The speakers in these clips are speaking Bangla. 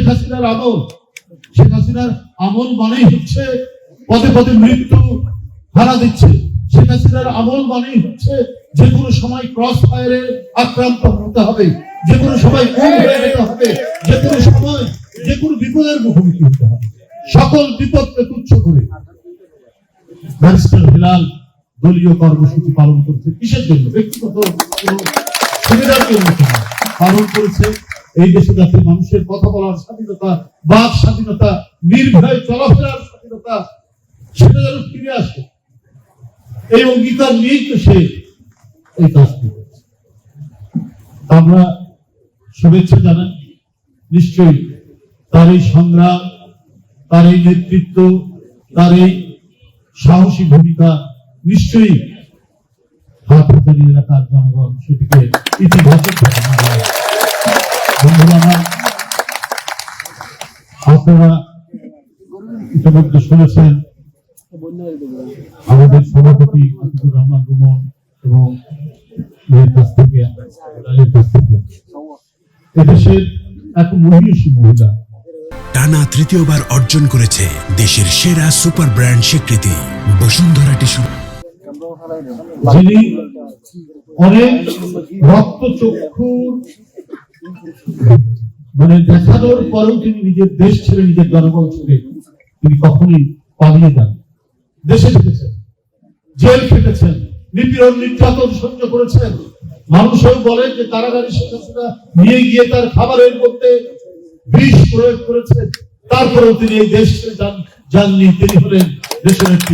হাসিনার আমল। শেখ হাসিনার আমল মানেই হচ্ছে পদে পদে মৃত্যু হারা দিচ্ছে। শেখ হাসিনার আমল মানেই হচ্ছে যে কোনো সময় ক্রস ফায়ারে আক্রান্ত হতে হবে, যে কোনো সময় গুম হয়ে যেতে হবে, যে কোনো সময় যে কোনো বিপদের মুখোমুখি হতে হবে। সকল বিপদকে তুচ্ছ করে ব্যারিস্টার হেলাল দলীয় কর্মসূচি পালন করছে। কিসের জন্য? ব্যক্তিগত সুবিধার জন্য পালন করেছে। এই দেশে যাতে মানুষের কথা বলার স্বাধীনতা, বাক স্বাধীনতা, নির্ভয় চলাফেরার স্বাধীনতা সেটা যেন ফিরে আসে, এই অঙ্গীকার নিয়েই তো সে এই কাজটি করছে। আমরা শুভেচ্ছা জানাই। নিশ্চয়ই তার এই সংগ্রাম, তার এই নেতৃত্ব, তার এই সাহসী ভূমিকা নিশ্চয়ই হাটহাজারী এলাকার জনগণ সেটিকে ইতিবাচক। বন্ধুরা, আপনারা ইতিমধ্যে শুনেছেন আমাদের সভাপতি আতিকুর রহমান রুমন এবং কাছ থেকে এদেশের এক মহিষী মহিলা টানা তৃতীয়বার অর্জন করেছে দেশের সেরা সুপার ব্র্যান্ড স্বীকৃতি বসুন্ধরা টিস্যু, যিনি অনেক রক্তচক্ষু দেখানোর পরেও তিনি নিজের দেশ ছেড়ে, নিজের জনগণ ছেড়ে তিনি কখনই পালিয়ে যান। দেশে থেকেছেন, জেল খেটেছেন, নিপীড়ন নির্যাতন সহ্য করেছেন। মানুষও বলেন যে কারাগারে শেখ হাসিনা নিয়ে গিয়ে তার খাবারের মধ্যে বিষ প্রয়োগ করেছেন, তারপরেও তিনি এই দেশ ছেড়ে যাননি। তিনি হলেন দেশের একটি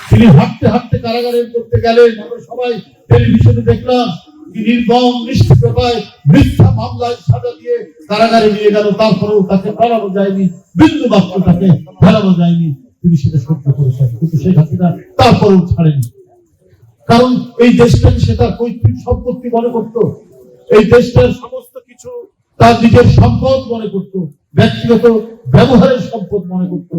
তিনি হাঁটতে হাঁটতে কারাগারের করতে গেলেন। আমরা সবাই টেলিভিশনে দেখলাম নির্মম নিষ্ঠুরতায় মিথ্যা মামলায় সাজা দিয়ে কারাগারে নিয়ে গেল, তারপরেও তাকে ফেরানো যায়নি, বিন্দু মাত্র তাকে ফেরানো যায়নি। তিনি সেটা সহ্য করেছেন, কিন্তু শেখ হাসিনা তারপরেও ছাড়েনি। কারণ এই দেশটাকে সে তার পৈতৃক সম্পত্তি মনে করত, এই দেশটার সমস্ত কিছু তার নিজের সম্পদ মনে করত, ব্যক্তিগত ব্যবহারের সম্পদ মনে করত,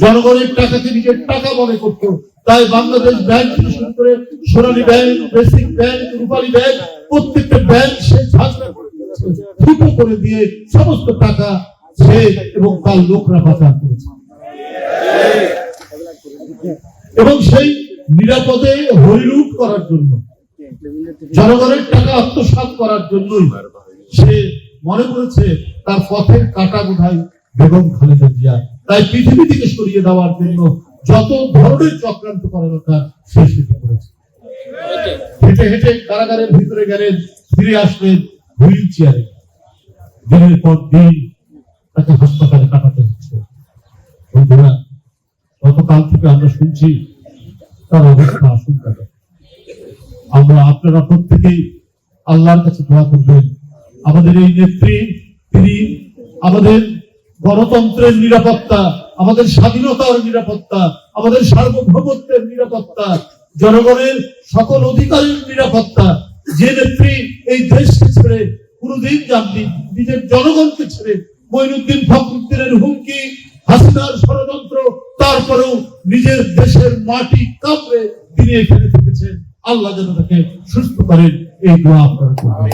জনগণের টাকাকে নিজের টাকা মনে করত। তাই বাংলাদেশ ব্যাংক থেকে শুরু করে সোনালী ব্যাংক, বেসিক ব্যাংক, রূপালী ব্যাংক, প্রত্যেকটা ব্যাংক সে ফুটো করে দিয়ে সমস্ত টাকা সে এবং তার লোকরা পাচার করেছে। এবং সেই নিরাপদে হরিলুট করার জন্য, জনগণের টাকা আত্মসাৎ করার জন্যই সে মনে করেছে তার পথের কাঁটা বোধহয় বেগম খালেদা জিয়া। তাই পৃথিবী থেকে সরিয়ে দেওয়ার জন্য যত ধরনের চক্রান্ত করা দরকার সে সেটা করেছে। হেঁটে হেঁটে কারাগারের ভিতরে গেলেন, ফিরে আসলেন হুইল চেয়ারে। দিনের পর দিন তাকে হাসপাতালে কাটাতে হচ্ছে। বন্ধুরা, গতকাল থেকে আমরা শুনছি তার অবস্থা আশঙ্কাজনক। আপনারা প্রত্যেকেই আল্লাহর কাছে দোয়া করবেন আমাদের এই নেত্রী, তিনি আমাদের গণতন্ত্রের নিরাপত্তা, আমাদের স্বাধীনতার নিরাপত্তা, আমাদের সার্বভৌমত্বের নিরাপত্তা, জনগণের সকল অধিকারের নিরাপত্তা। যে নেত্রী এই দেশকে ছেড়ে কোনদিন যাননি, নিজের জনগণকে ছেড়ে, মঈনুদ্দিন ফখরুদ্দিনের হুমকি, হাসিনার ষড়যন্ত্র, তারপরেও নিজের দেশের মাটি কাঁপড়ে তিনি এখানে থেকেছেন। আল্লাহ যেন তাকে সুস্থ করেন, এই দোয়া আপনারা করবেন।